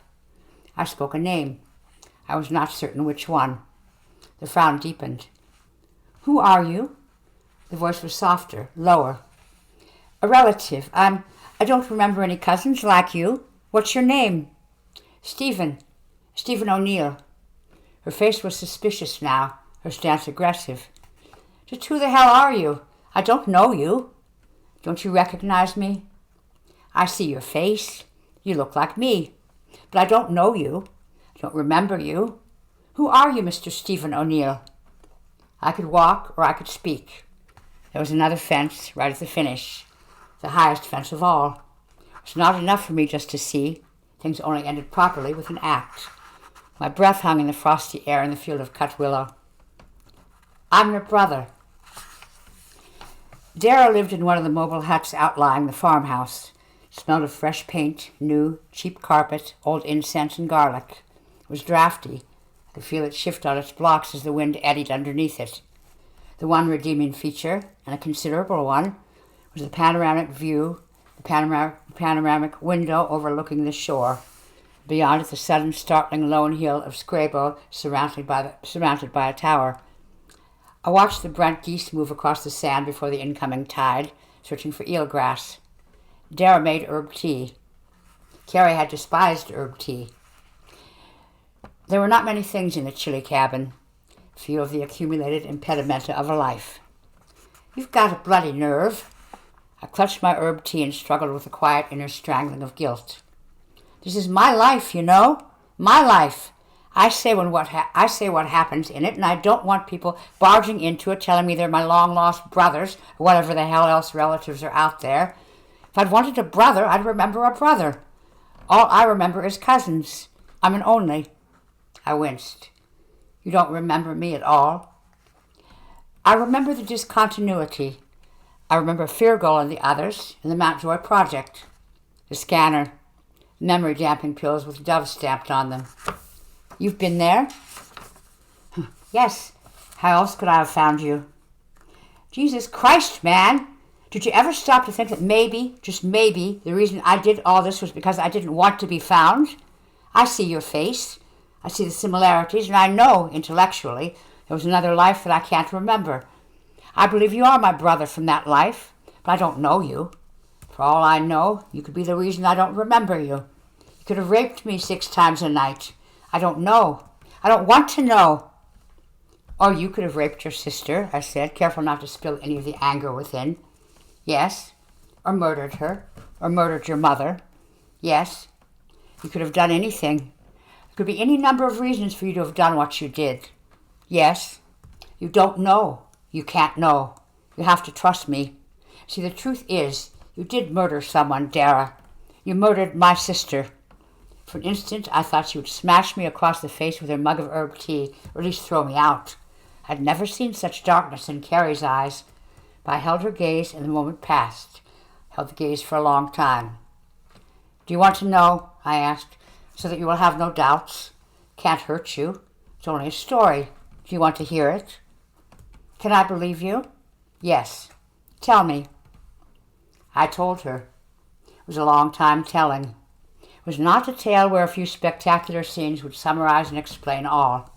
I spoke a name. I was not certain which one. The frown deepened. Who are you? The voice was softer, lower. A relative. I don't remember any cousins like you. What's your name? Stephen O'Neill. Her face was suspicious now, her stance aggressive. Just who the hell are you? I don't know you. Don't you recognize me? I see your face. You look like me. But I don't know you. I don't remember you. Who are you, Mr. Stephen O'Neill? I could walk or I could speak. There was another fence right at the finish, the highest fence of all. It was not enough for me just to see. Things only ended properly with an act. My breath hung in the frosty air in the field of cut willow. I'm your brother. Dara lived in one of the mobile huts outlying the farmhouse. It smelled of fresh paint, new, cheap carpet, old incense and garlic. It was draughty. I could feel it shift on its blocks as the wind eddied underneath it. The one redeeming feature, and a considerable one, was the panoramic view, the panoramic window overlooking the shore. Beyond it, the sudden startling lone hill of Scrabo surrounded by a tower. I watched the Brent geese move across the sand before the incoming tide, searching for eelgrass. Dara made herb tea. Kerry had despised herb tea. There were not many things in the chilly cabin, few of the accumulated impedimenta of a life. You've got a bloody nerve. I clutched my herb tea and struggled with a quiet inner strangling of guilt. This is my life, you know. My life. I say what happens in it, and I don't want people barging into it telling me they're my long-lost brothers or whatever the hell else relatives are out there. If I'd wanted a brother, I'd remember a brother. All I remember is cousins. I'm an only. I winced. You don't remember me at all? I remember the discontinuity. I remember Feargoal and the others, and the Mountjoy Project. The scanner. Memory damping pills with doves stamped on them. You've been there? Yes. How else could I have found you? Jesus Christ, man! Did you ever stop to think that maybe, just maybe, the reason I did all this was because I didn't want to be found? I see your face. I see the similarities, and I know, intellectually, there was another life that I can't remember. I believe you are my brother from that life, but I don't know you. For all I know, you could be the reason I don't remember you. You could have raped me 6 times a night. I don't know. I don't want to know. Or you could have raped your sister, I said, careful not to spill any of the anger within. Yes. Or murdered her. Or murdered your mother. Yes. You could have done anything. There could be any number of reasons for you to have done what you did. Yes. You don't know. You can't know. You have to trust me. See, the truth is, you did murder someone, Dara. You murdered my sister. For an instant, I thought she would smash me across the face with her mug of herb tea, or at least throw me out. I'd never seen such darkness in Kerry's eyes, but I held her gaze, and the moment passed. Held the gaze for a long time. Do you want to know? I asked, so that you will have no doubts. Can't hurt you. It's only a story. Do you want to hear it? Can I believe you? Yes. Tell me. I told her. It was a long time telling. It was not a tale where a few spectacular scenes would summarize and explain all.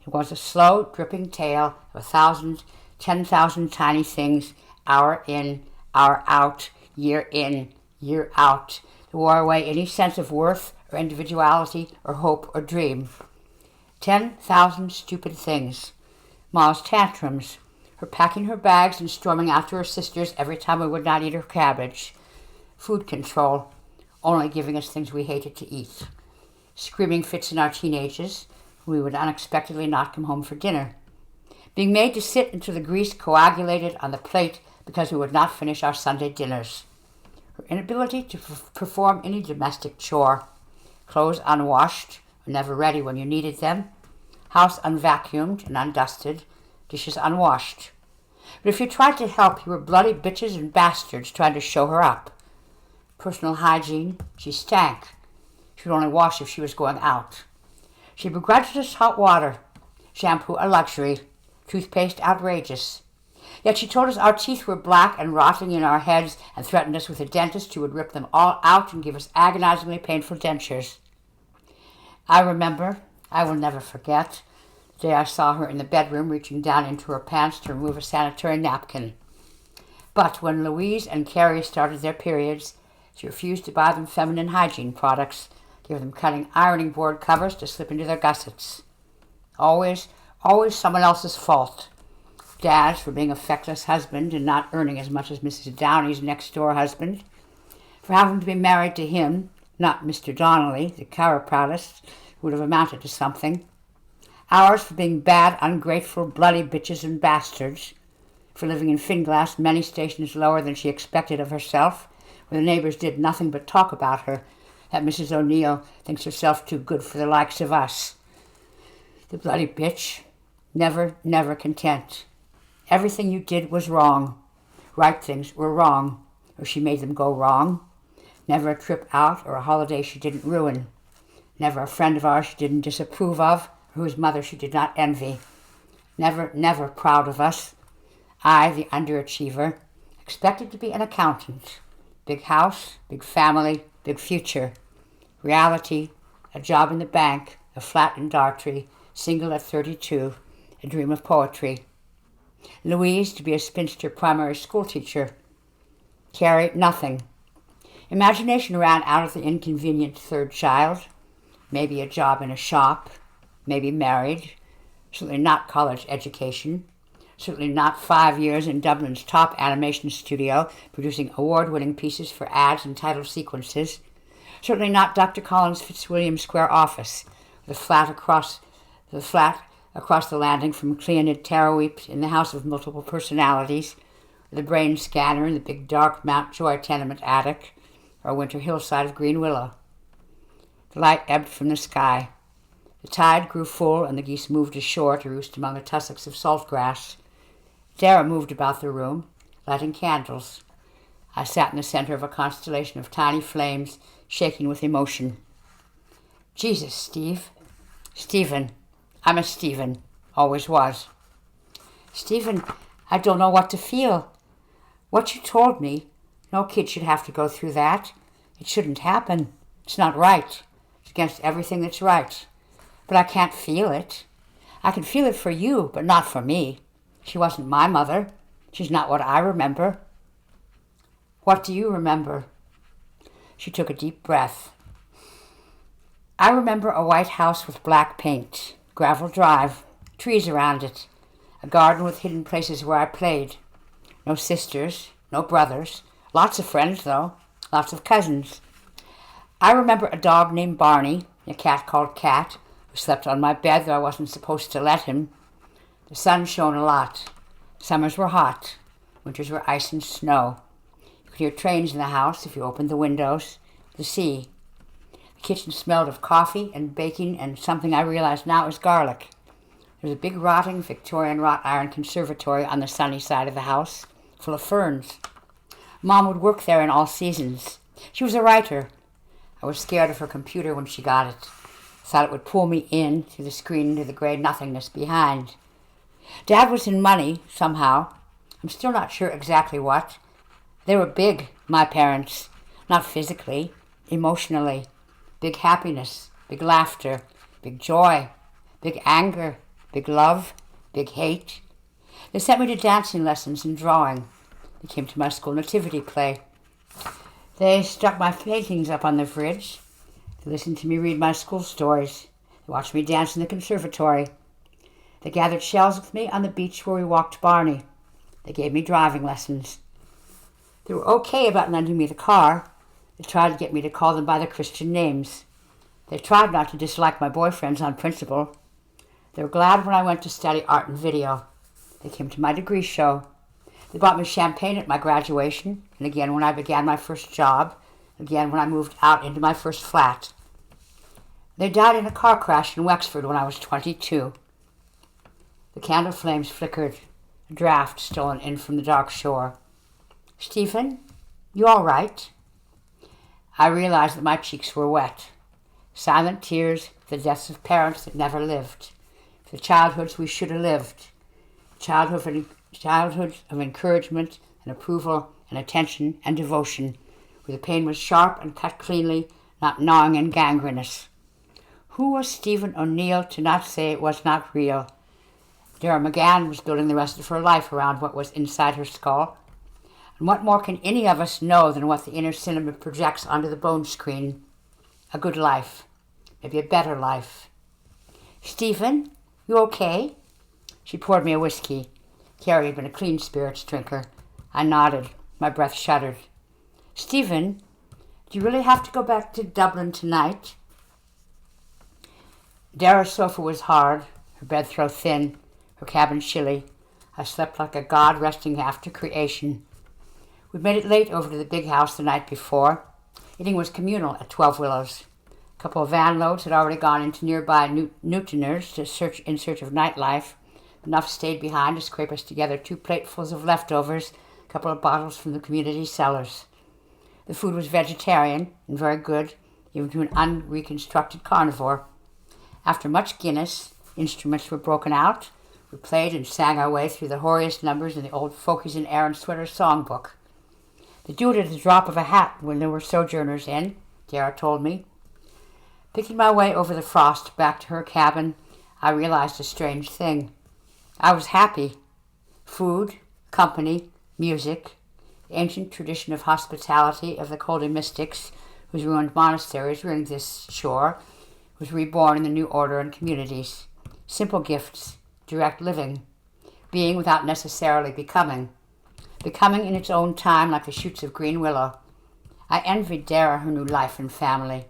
It was a slow, dripping tale of 1,000, 10,000 tiny things, hour in, hour out, year in, year out, that wore away any sense of worth or individuality or hope or dream. 10,000 stupid things. Ma's tantrums, her packing her bags and storming after her sisters every time we would not eat her cabbage. Food control, only giving us things we hated to eat. Screaming fits in our teenagers, when we would unexpectedly not come home for dinner. Being made to sit until the grease coagulated on the plate because we would not finish our Sunday dinners. Her inability to perform any domestic chore. Clothes unwashed, or never ready when you needed them. House unvacuumed and undusted. Dishes unwashed. But if you tried to help, you were bloody bitches and bastards trying to show her up. Personal hygiene, she stank. She would only wash if she was going out. She begrudged us hot water, shampoo a luxury, toothpaste outrageous. Yet she told us our teeth were black and rotting in our heads and threatened us with a dentist who would rip them all out and give us agonizingly painful dentures. I remember, I will never forget, the day I saw her in the bedroom reaching down into her pants to remove a sanitary napkin. But when Louise and Kerry started their periods, she refused to buy them feminine hygiene products, give them cutting ironing board covers to slip into their gussets. Always someone else's fault. Dad's for being a feckless husband and not earning as much as Mrs. Downey's next-door husband, for having to be married to him, not Mr. Donnelly, the chiropractor, who would have amounted to something. Ours for being bad, ungrateful, bloody bitches and bastards, for living in Finglass many stations lower than she expected of herself, where the neighbors did nothing but talk about her, that Mrs. O'Neill thinks herself too good for the likes of us. The bloody bitch, never content. Everything you did was wrong. Right things were wrong, or she made them go wrong. Never a trip out or a holiday she didn't ruin. Never a friend of ours she didn't disapprove of, or whose mother she did not envy. Never proud of us. I, the underachiever, expected to be an accountant. Big house, big family, big future. Reality, a job in the bank, a flat in Dartry, single at 32, a dream of poetry. Louise to be a spinster primary school teacher. Kerry, nothing. Imagination ran out of the inconvenient third child. Maybe a job in a shop. Maybe married. Certainly not college education. Certainly not 5 years in Dublin's top animation studio, producing award-winning pieces for ads and title sequences. Certainly not Dr. Collins' Fitzwilliam Square office, with a flat across the landing from Cleonid Taraweep in the house of multiple personalities, with a brain scanner in the big dark Mount Joy tenement attic, or a winter hillside of green willow. The light ebbed from the sky. The tide grew full, and the geese moved ashore to roost among the tussocks of salt grass. Dara moved about the room, lighting candles. I sat in the center of a constellation of tiny flames, shaking with emotion. Jesus, Steve. Stephen. I'm a Stephen. Always was. Stephen, I don't know what to feel. What you told me, no kid should have to go through that. It shouldn't happen. It's not right. It's against everything that's right. But I can't feel it. I can feel it for you, but not for me. She wasn't my mother. She's not what I remember. What do you remember? She took a deep breath. I remember a white house with black paint, gravel drive, trees around it, a garden with hidden places where I played. No sisters, no brothers, lots of friends though, lots of cousins. I remember a dog named Barney, a cat called Cat, who slept on my bed though I wasn't supposed to let him. The sun shone a lot. Summers were hot. Winters were ice and snow. You could hear trains in the house if you opened the windows. The sea. The kitchen smelled of coffee and baking and something I realize now is garlic. There was a big rotting Victorian wrought iron conservatory on the sunny side of the house, full of ferns. Mom would work there in all seasons. She was a writer. I was scared of her computer when she got it. Thought it would pull me in through the screen into the gray nothingness behind. Dad was in money, somehow. I'm still not sure exactly what. They were big, my parents. Not physically, emotionally. Big happiness, big laughter, big joy, big anger, big love, big hate. They sent me to dancing lessons and drawing. They came to my school nativity play. They stuck my paintings up on the fridge. They listened to me read my school stories. They watched me dance in the conservatory. They gathered shells with me on the beach where we walked Barney. They gave me driving lessons. They were okay about lending me the car. They tried to get me to call them by their Christian names. They tried not to dislike my boyfriends on principle. They were glad when I went to study art and video. They came to my degree show. They bought me champagne at my graduation, and again when I began my first job, again when I moved out into my first flat. They died in a car crash in Wexford when I was 22. The candle flames flickered, a draft stolen in from the dark shore. Stephen, you all right? I realized that my cheeks were wet. Silent tears for the deaths of parents that never lived, for the childhoods we should have lived, childhoods of encouragement and approval and attention and devotion, where the pain was sharp and cut cleanly, not gnawing and gangrenous. Who was Stephen O'Neill to not say it was not real? Dara McGann was building the rest of her life around what was inside her skull. And what more can any of us know than what the inner cinema projects onto the bone screen? A good life. Maybe a better life. Stephen, you okay? She poured me a whiskey. Kerry had been a clean spirits drinker. I nodded. My breath shuddered. Stephen, do you really have to go back to Dublin tonight? Dara's sofa was hard, her bed throw thin, her cabin chilly. I slept like a god resting after creation. We'd made it late over to the big house the night before. Eating was communal at 12 Willows. A couple of van loads had already gone into nearby Newtoners in search of nightlife. Enough stayed behind to scrape us together 2 platefuls of leftovers, a couple of bottles from the community cellars. The food was vegetarian and very good, even to an unreconstructed carnivore. After much Guinness, instruments were broken out. We played and sang our way through the hoariest numbers in the old Folkies and Aaron Sweater songbook. They do it at the drop of a hat when there were sojourners in, Dara told me. Picking my way over the frost back to her cabin, I realized a strange thing. I was happy. Food, company, music, the ancient tradition of hospitality of the Coldy mystics, whose ruined monasteries ringed this shore, was reborn in the new order and communities. Simple gifts, direct living, being without necessarily becoming. Becoming in its own time like the shoots of green willow. I envied Dara her new life and family.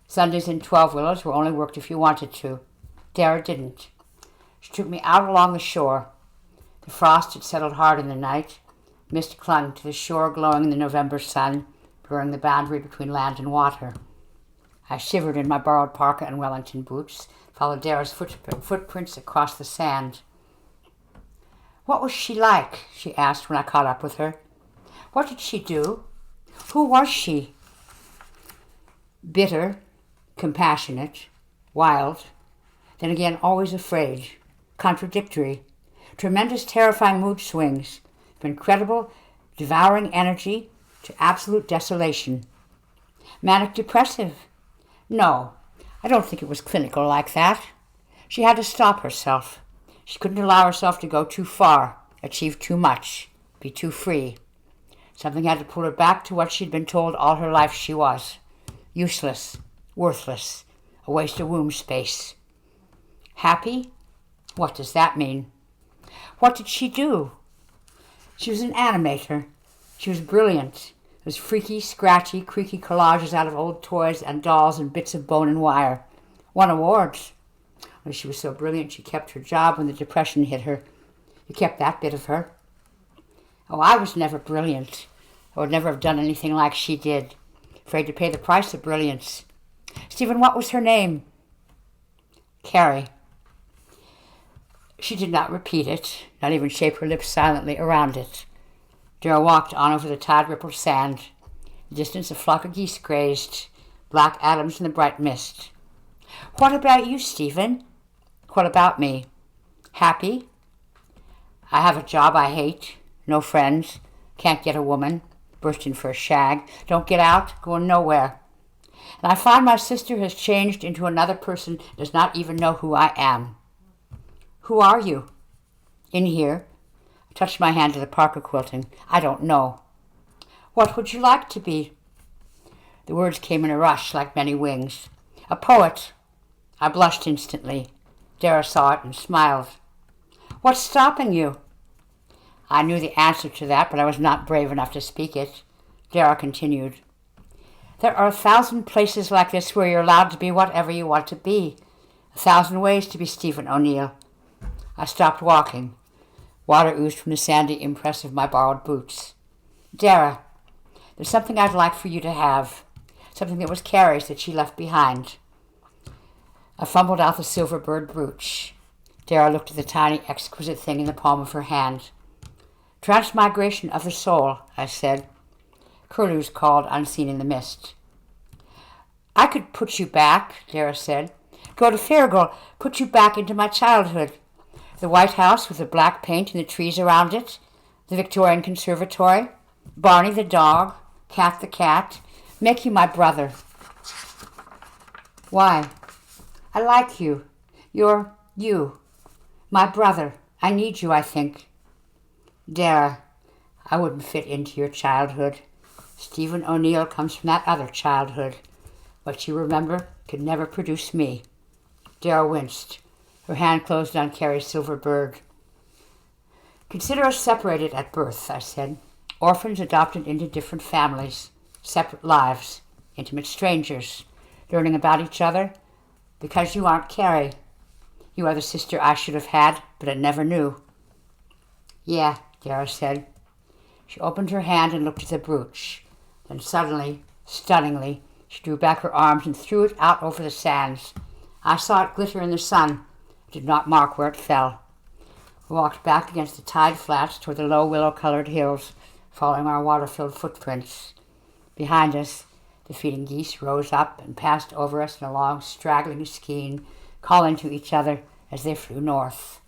Sundays in 12 Willows were only worked if you wanted to. Dara didn't. She took me out along the shore. The frost had settled hard in the night. Mist clung to the shore, glowing in the November sun, blurring the boundary between land and water. I shivered in my borrowed parka and Wellington boots, followed Dara's footprints across the sand. What was she like? She asked when I caught up with her. What did she do? Who was she? Bitter, compassionate, wild, then again always afraid, contradictory, tremendous terrifying mood swings, from incredible, devouring energy to absolute desolation. Manic depressive? No, I don't think it was clinical like that. She had to stop herself. She couldn't allow herself to go too far, achieve too much, be too free. Something had to pull her back to what she'd been told all her life she was. Useless, worthless, a waste of womb space. Happy? What does that mean? What did she do? She was an animator. She was brilliant. Those freaky, scratchy, creaky collages out of old toys and dolls and bits of bone and wire. Won awards. When she was so brilliant she kept her job when the depression hit her. You kept that bit of her. Oh, I was never brilliant. I would never have done anything like she did. Afraid to pay the price of brilliance. Stephen, what was her name? Kerry. She did not repeat it, not even shape her lips silently around it. Dara walked on over the tide-rippled sand. In the distance, a flock of geese grazed, black atoms in the bright mist. What about you, Stephen? What about me? Happy? I have a job I hate, no friends, can't get a woman, bursting for a shag, don't get out, going nowhere. And I find my sister has changed into another person, does not even know who I am. Who are you? In here. I touched my hand to the parka quilting. I don't know. What would you like to be? The words came in a rush like many wings. A poet. I blushed instantly. Dara saw it and smiled. What's stopping you? I knew the answer to that, but I was not brave enough to speak it. Dara continued. There are 1,000 places like this where you're allowed to be whatever you want to be. 1,000 ways to be Stephen O'Neill. I stopped walking. Water oozed from the sandy impress of my borrowed boots. Dara, there's something I'd like for you to have. Something that was Kerry's that she left behind. I fumbled out the silver bird brooch. Dara looked at the tiny, exquisite thing in the palm of her hand. Transmigration of the soul, I said. Curlews called unseen in the mist. I could put you back, Dara said. Go to Farragut, put you back into my childhood. The White House with the black paint and the trees around it, the Victorian Conservatory, Barney the dog, Cat the cat, make you my brother. Why? I like you. You're you. My brother. I need you, I think. Dara, I wouldn't fit into your childhood. Stephen O'Neill comes from that other childhood. What you remember could never produce me. Dara winced. Her hand closed on Kerry's silver bird. Consider us separated at birth, I said. Orphans adopted into different families, separate lives, intimate strangers, learning about each other. Because you aren't Kerry. You are the sister I should have had, but I never knew. Yeah, Dara said. She opened her hand and looked at the brooch. Then suddenly, stunningly, she drew back her arms and threw it out over the sands. I saw it glitter in the sun. I did not mark where it fell. We walked back against the tide flats toward the low willow-colored hills, following our water-filled footprints. Behind us, the feeding geese rose up and passed over us in a long, straggling skein, calling to each other as they flew north.